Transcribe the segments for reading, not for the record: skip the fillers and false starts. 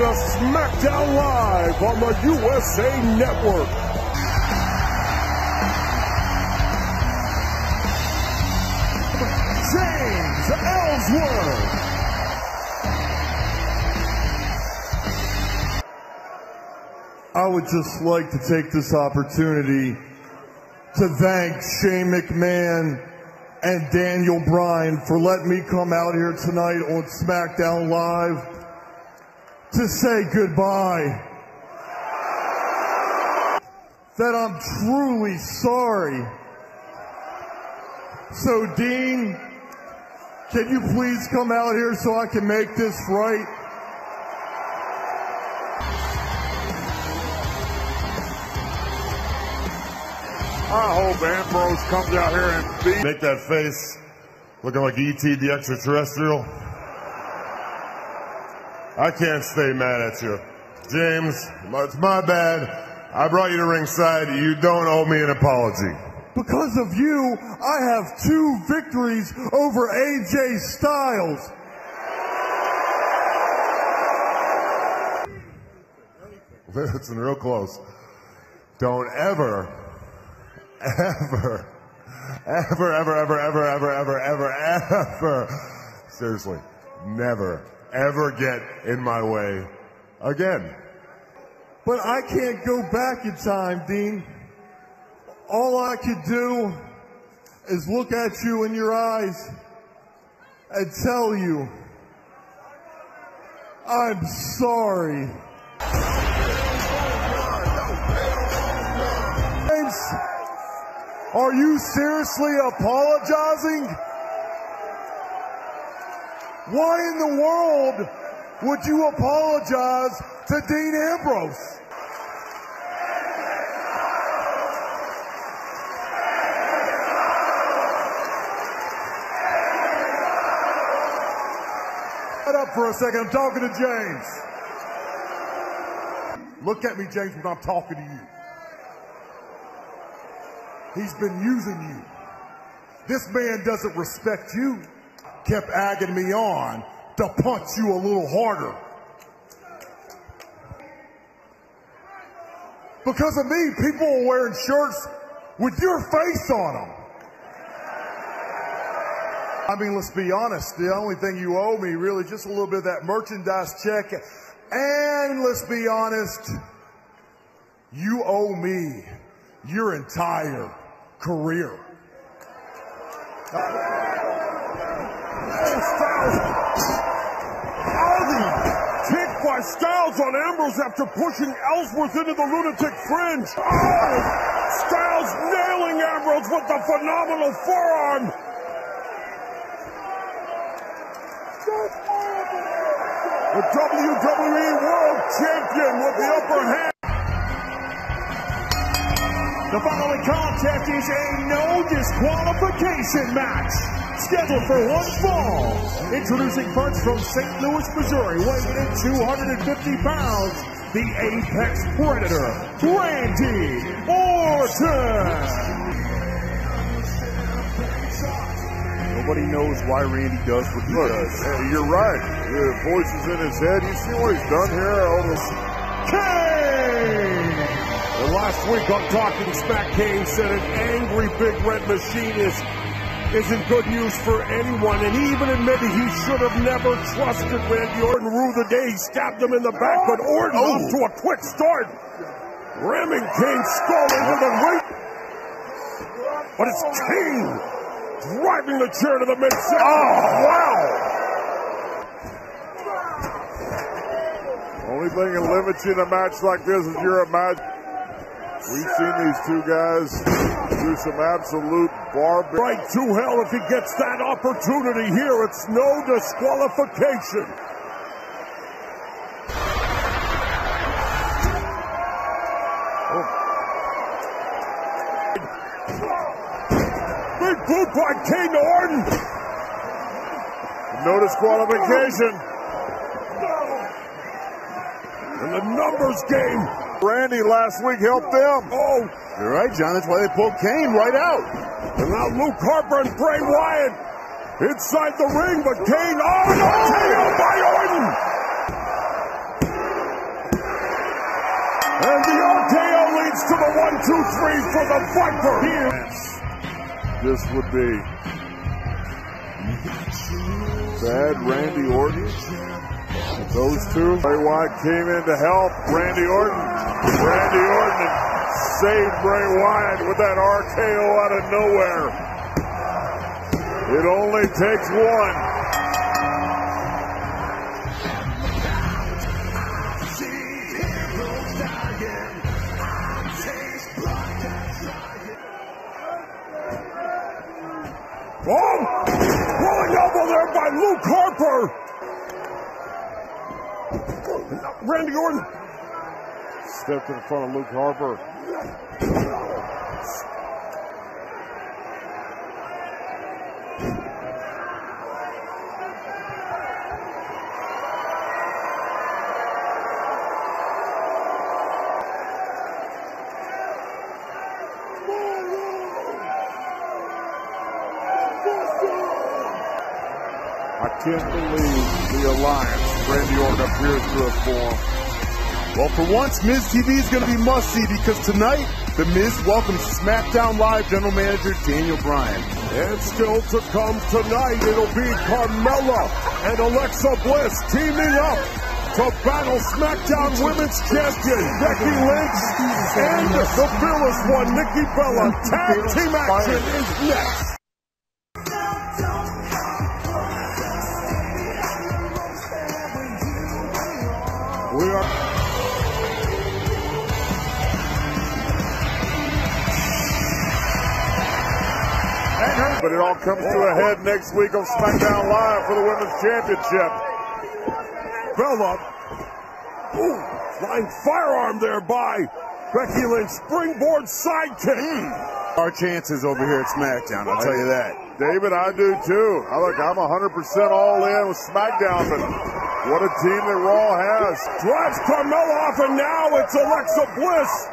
to Smackdown Live on the USA Network. James Ellsworth. I would just like to take this opportunity to thank Shane McMahon and Daniel Bryan for letting me come out here tonight on SmackDown Live to say goodbye. That I'm truly sorry. So Dean, can you please come out here so I can make this right? I hope Ambrose comes out here and beats. Make that face looking like E.T. the extraterrestrial. I can't stay mad at you. James, it's my bad. I brought you to ringside. You don't owe me an apology. Because of you, I have 2 victories over AJ Styles. Listen, real close. Don't ever seriously, never, ever get in my way again. But I can't go back in time, Dean. All I could do is look at you in your eyes and tell you, I'm sorry. James, are you seriously apologizing? Why in the world would you apologize to Dean Ambrose? Shut up for a second, I'm talking to James. Look at me, James, when I'm talking to you. He's been using you. This man doesn't respect you. Kept egging me on to punch you a little harder. Because of me, people are wearing shirts with your face on them. I mean, let's be honest, the only thing you owe me really just a little bit of that merchandise check. And let's be honest, you owe me your entire career. Kick by Styles on Ambrose after pushing Ellsworth into the lunatic fringe. Oh! Styles nailing Ambrose with the phenomenal forearm. The WWE World Champion with the upper hand. The following contest is a no disqualification match, scheduled for one fall. Introducing first from St. Louis, Missouri, weighing in 250 pounds, the Apex Predator, Randy Orton. Nobody knows why Randy does what he does. You're right. The voice is in his head. You see what he's done here? Kane! And last week on Talking Smack, Kane said an angry Big Red Machine isn't good news for anyone, and he even admitted he should have never trusted Randy Orton. Rue the day he stabbed him in the back, but Orton off to a quick start, ramming Kane's skull into the ring. But it's Kane driving the chair to the midsection. Oh, wow! Only thing that limits you in a match like this is your imagination. We've seen these 2 guys do some absolute barbaric. Right to hell if he gets that opportunity here. It's no disqualification. Big boot by Kane to Orton. No disqualification. And the numbers game. Randy last week helped them. Oh, You're right, John. That's why they pulled Kane right out. and now Luke Harper and Bray Wyatt inside the ring, but Kane, oh, no, KO by Orton. And the RKO leads to the 1, 2, 3 for the Viper. This would be bad Randy Orton. Those two. Bray Wyatt came in to help Randy Orton. Randy Orton saved Bray Wyatt with that RKO out of nowhere. It only takes one. Oh! Rolling elbow there by Luke Harper. Randy Orton stepped in front of Luke Harper. I can't believe the alliance Randy Orton appears to have formed. Well, for once, Miz TV is going to be must-see because tonight, The Miz welcomes SmackDown Live General Manager Daniel Bryan. And still to come tonight, it'll be Carmella and Alexa Bliss teaming up to battle SmackDown Women's Champion Becky Lynch and the fearless one, Nikki Bella. Tag team action is next. We are... But it all comes to a head next week on SmackDown Live for the Women's Championship. Bella. Ooh, flying firearm there by Becky Lynch. Springboard sidekick. Our chances over here at SmackDown, I'll tell you that. David, I do too. Look, I'm 100% all in with SmackDown, but what a team that Raw has. Drives Carmella off, and now it's Alexa Bliss.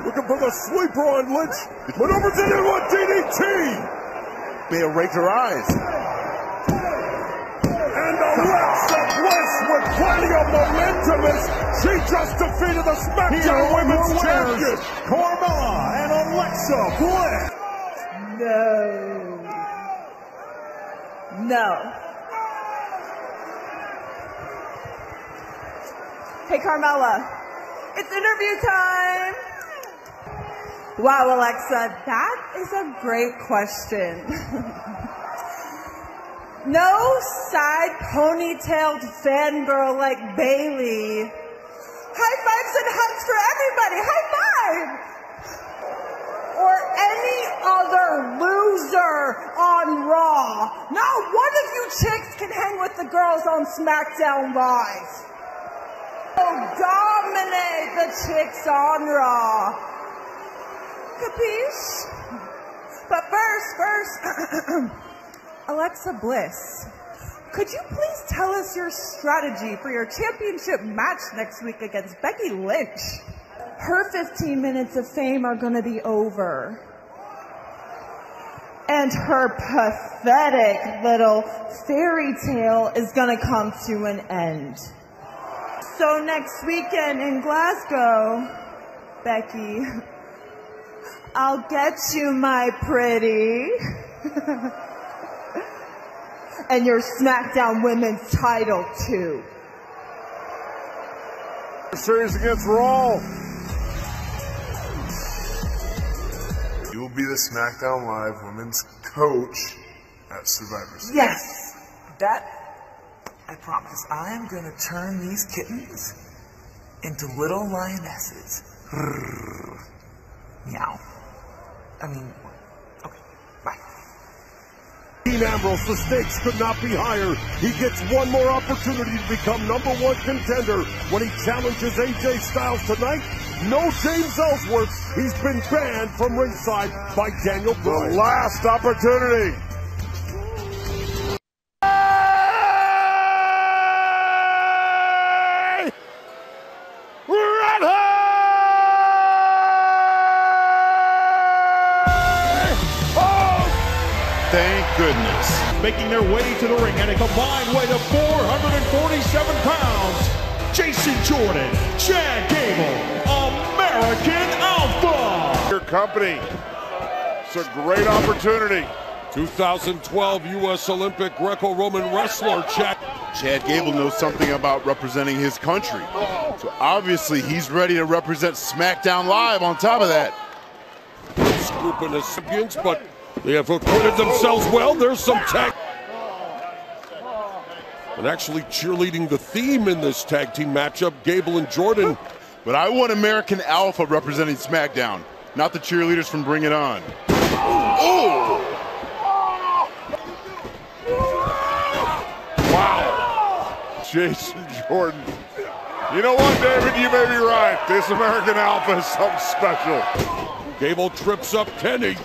Looking for the sweeper on Lynch. Maneuvers it in with DDT. May have raked her eyes. And Alexa Bliss with plenty of momentum as she just defeated the SmackDown Women's Champion. Carmella and Alexa Bliss. No. Hey, Carmella. It's interview time. Wow, Alexa, that is a great question. No side ponytailed fangirl like Bailey. High fives and hugs for everybody. High five! Or any other loser on Raw. Not one of you chicks can hang with the girls on SmackDown Live. Dominate the chicks on Raw. Capiche? But first, Alexa Bliss, could you please tell us your strategy for your championship match next week against Becky Lynch? Her 15 minutes of fame are gonna be over. And her pathetic little fairy tale is gonna come to an end. So next weekend in Glasgow, Becky, I'll get you, my pretty. And your SmackDown Women's title, too. Series against Raw. You will be the SmackDown Live Women's coach at Survivor Series. Yes, that I promise. I am going to turn these kittens into little lionesses. Meow. I mean, okay, bye. Dean Ambrose, the stakes could not be higher. He gets one more opportunity to become #1 contender when he challenges AJ Styles tonight. No James Ellsworth. He's been banned from ringside by Daniel Bryan. The last opportunity. Thank goodness. Making their way to the ring at a combined weight of 447 pounds, Jason Jordan, Chad Gable, company. It's a great opportunity. 2012 U.S. Olympic Greco-Roman wrestler Chad Gable knows something about representing his country. So obviously he's ready to represent SmackDown Live on top of that. Scooping the champions, but they have acquitted themselves well. There's some tag. And actually cheerleading the theme in this tag team matchup, Gable and Jordan. But I want American Alpha representing SmackDown, not the cheerleaders from Bring It On. Oh! Wow. Jason Jordan. You know what, David? You may be right. This American Alpha is something special. Gable trips up Kenny.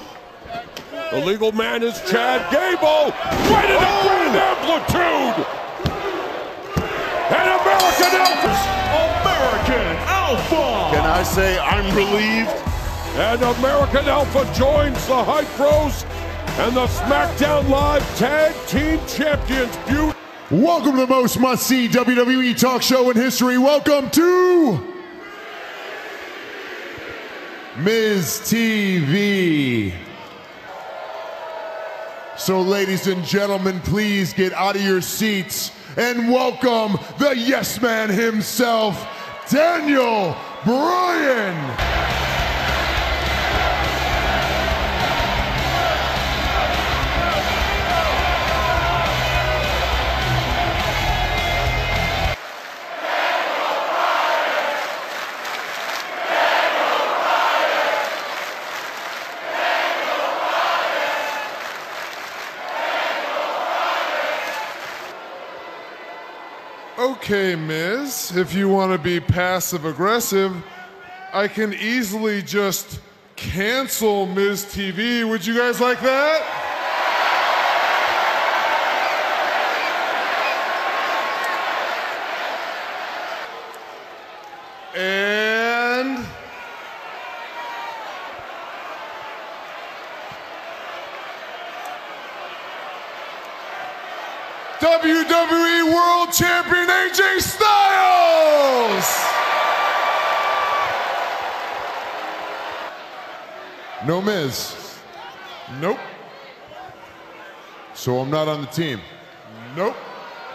The legal man is Chad Gable. Right in the grand amplitude. And American Alpha. Can I say I'm relieved? And American Alpha joins the Hype Bros and the SmackDown Live Tag Team Champions. Welcome to the most must-see WWE talk show in history. Welcome to Miz TV. So ladies and gentlemen, please get out of your seats and welcome the yes man himself, Daniel Bryan. Okay, Miz, if you want to be passive-aggressive, I can easily just cancel Miz TV. Would you guys like that? And WWE World Champion AJ Styles! No Miz. Nope. So I'm not on the team. Nope.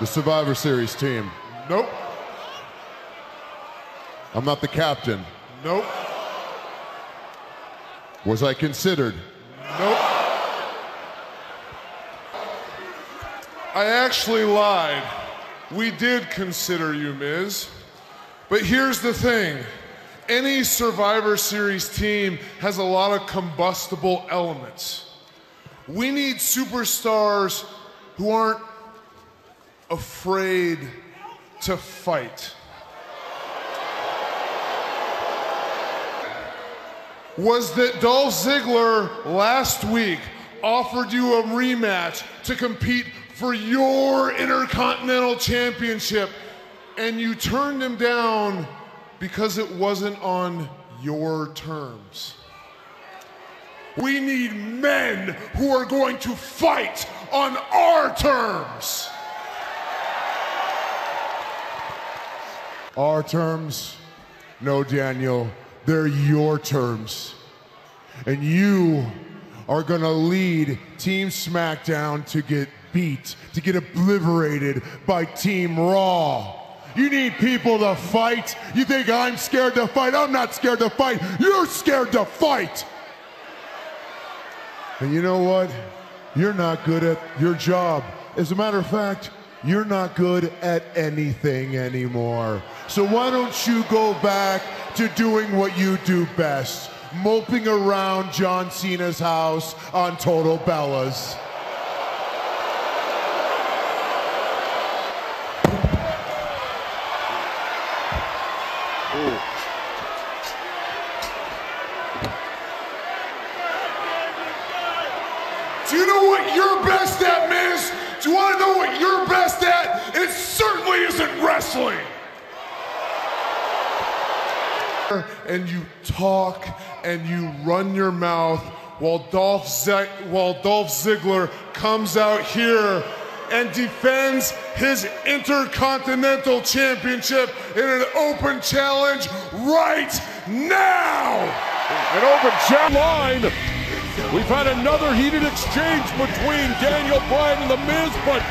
The Survivor Series team. Nope. I'm not the captain. Nope. Was I considered? Nope. I actually lied. We did consider you, Miz. But here's the thing. Any Survivor Series team has a lot of combustible elements. We need superstars who aren't afraid to fight. Was that Dolph Ziggler last week offered you a rematch to compete for your Intercontinental Championship, and you turned him down because it wasn't on your terms. We need men who are going to fight on our terms. Our terms? No, Daniel, they're your terms. And you are gonna lead Team SmackDown to get beat, to get obliterated by Team Raw. You need people to fight. You think I'm scared to fight? I'm not scared to fight. You're scared to fight. And you know what? You're not good at your job. As a matter of fact, you're not good at anything anymore. So why don't you go back to doing what you do best? Moping around John Cena's house on Total Bellas. Do you know what you're best at, Miz? Do you want to know what you're best at? It certainly isn't wrestling. And you talk and you run your mouth while Dolph Ziggler comes out here and defends his Intercontinental Championship in an open challenge right now. An open jab line. We've had another heated exchange between Daniel Bryan and The Miz, but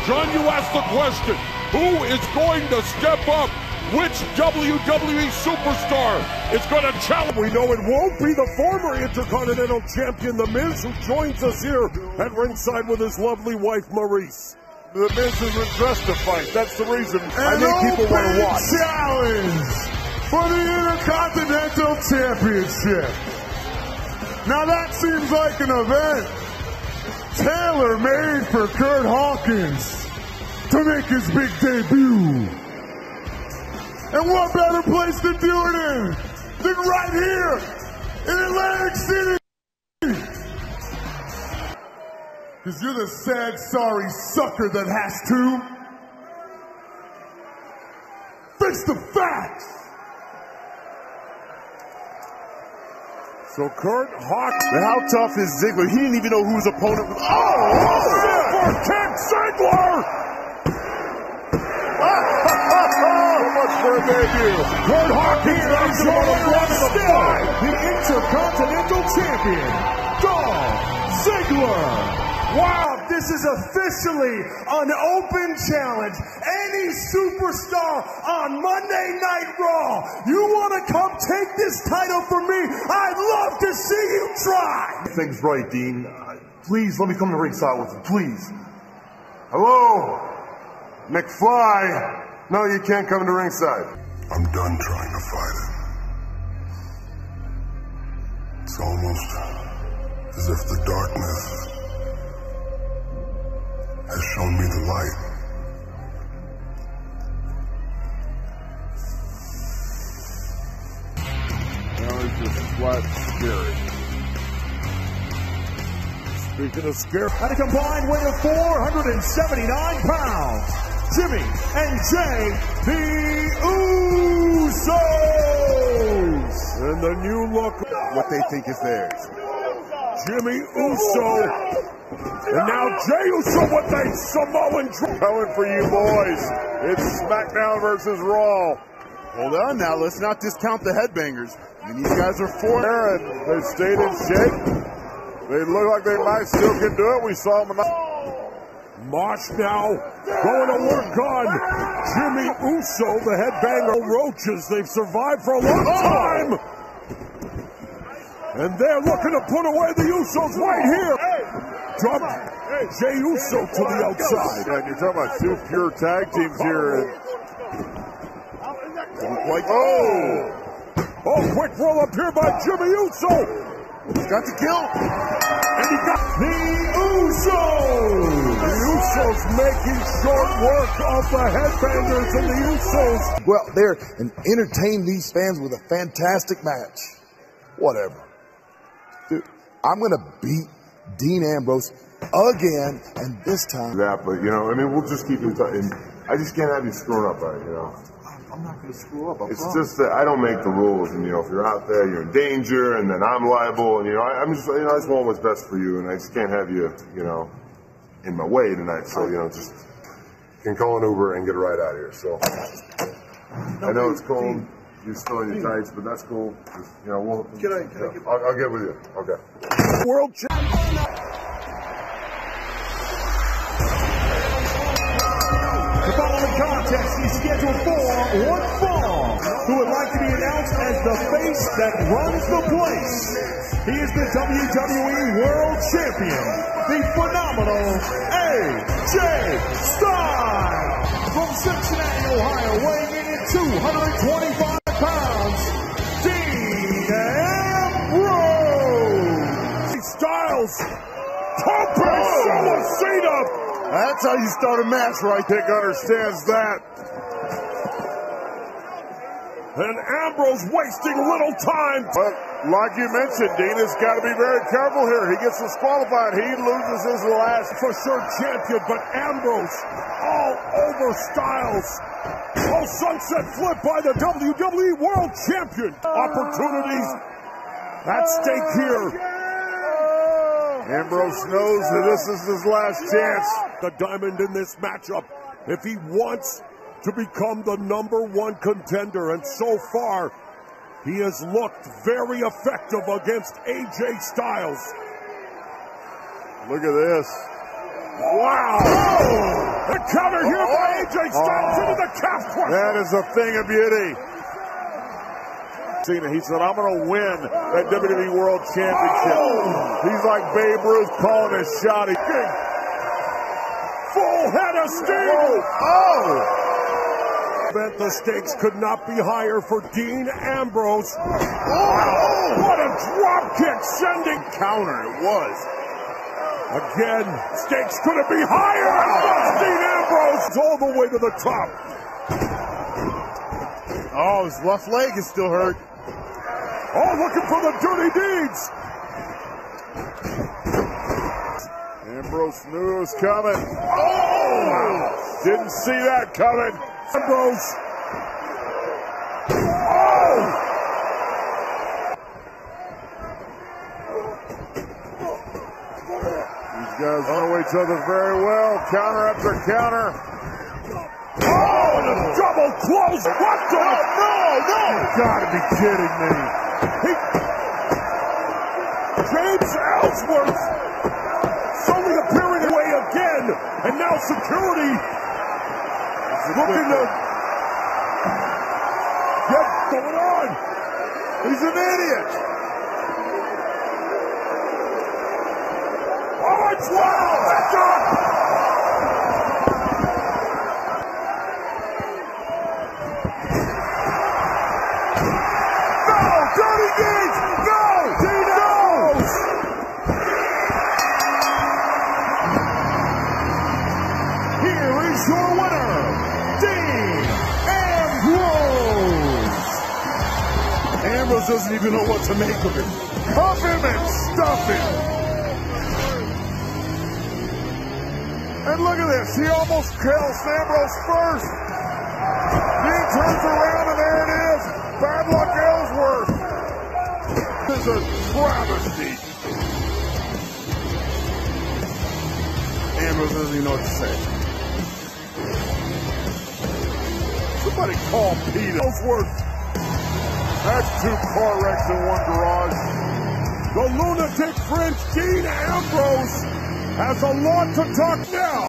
John, you asked the question, who is going to step up? Which WWE superstar is going to challenge? We know it won't be the former Intercontinental Champion, The Miz, who joins us here at ringside with his lovely wife, Maurice. The Miz isn't dressed to fight. That's the reason I think people want to watch. Challenge for the Intercontinental Championship. Now that seems like an event tailor-made for Kurt Hawkins to make his big debut. And what better place to do it in than right here in Atlantic City? Because you're the sad, sorry sucker that has to face the facts. So Kurt Hawkins. How tough is Ziggler? He didn't even know who his opponent was. Super kick, Ziggler! Much for a debut. Kurt Hawkins is on the front of the fight. The Intercontinental Champion, Dolph Ziggler. Wow, this is officially an open challenge. Any superstar on Monday Night Raw, you want to come take this title from me? I'd love to see you try. Things right, Dean. Please let me come to ringside with you, please. Hello, McFly. No, you can't come to ringside. I'm done trying to fight it. It's almost as if the darkness has shown me the light. Now he's just flat scary. Speaking of scary. At a combined weight of 479 pounds, Jimmy and Jay, the Usos. And the new look. What they think is theirs. Jimmy Uso. And now Jey Uso with a Samoan drop. Coming for you boys. It's SmackDown versus Raw. Hold on now, let's not discount the headbangers. I mean, these guys are for and they stayed in shape. They look like they might still can do it. We saw them. Mosh now going to work on Jimmy Uso, the headbanger Roaches. They've survived for a long time. And they're looking to put away the Usos right here. Drop Jey Uso to the outside. And you're talking about two pure tag teams here. Quick roll up here by Jimmy Uso. He's got the kill. And he got the Usos. The Usos making short work of the headbangers and the Usos. Go out there and entertain these fans with a fantastic match. Whatever. Dude, I'm going to beat Dean Ambrose again, and this time. That, but, we'll just keep in touch. And I just can't have you screwing up, right, I'm not going to screw up. It's just that I don't make the rules, and, if you're out there, you're in danger, and then I'm liable, and, I just want what's best for you, and I just can't have you, in my way tonight, so, just can call an Uber and get it right out of here, so. I know it's cold. You're still in your tights, but that's cool. Just, I'll get with you. Okay. World champion. The following contest is scheduled for one fall, who would like to be announced as the face that runs the place. He is the WWE World Champion, the Phenomenal AJ Styles. From Cincinnati, Ohio, weighing in at 225 pounds, Dean Ambrose. Styles. Cena. That's how you start a match, right? Dick understands that. And Ambrose wasting little time. But like you mentioned, Dean has got to be very careful here. He gets disqualified. He loses his last for sure champion. But Ambrose all over Styles. Oh, sunset flip by the WWE World Champion. Opportunities at stake here. Ambrose knows that this is his last chance. The diamond in this matchup, if he wants to become the #1 contender. And so far, He has looked very effective against AJ Styles. Look at this. Wow! Oh! The counter here by AJ Styles into the calf crusher. That is a thing of beauty. He said, I'm going to win that WWE World Championship. Oh! He's like Babe Ruth calling a shot. Full head of steam. Oh! The stakes could not be higher for Dean Ambrose. Oh! What a drop kick sending Counter, it was. Again, stakes couldn't be higher. Dean Ambrose all the way to the top. Oh, his left leg is still hurt. Oh, looking for the dirty deeds. Ambrose knew it was coming. Oh! Didn't see that coming. Ambrose. Oh! These guys know each other very well. Counter after counter. Oh, and a double close. What the? No. You gotta be kidding me. James Ellsworth suddenly appearing away again. And now security looking to get going on. He's an idiot. Oh, it's wow! That's up! No! Dirty deeds! No! Dean Ambrose! Here is your winner, Dean Ambrose! Ambrose doesn't even know what to make of it. Puff him and stuff him. And look at this. He almost kills Ambrose first. Dean turns around and there it is. Bad luck Ellsworth. This is a travesty. Ambrose doesn't even know what to say. Somebody call Pete Ellsworth. That's 2 car wrecks in one garage. The lunatic French Dean Ambrose has a lot to talk next.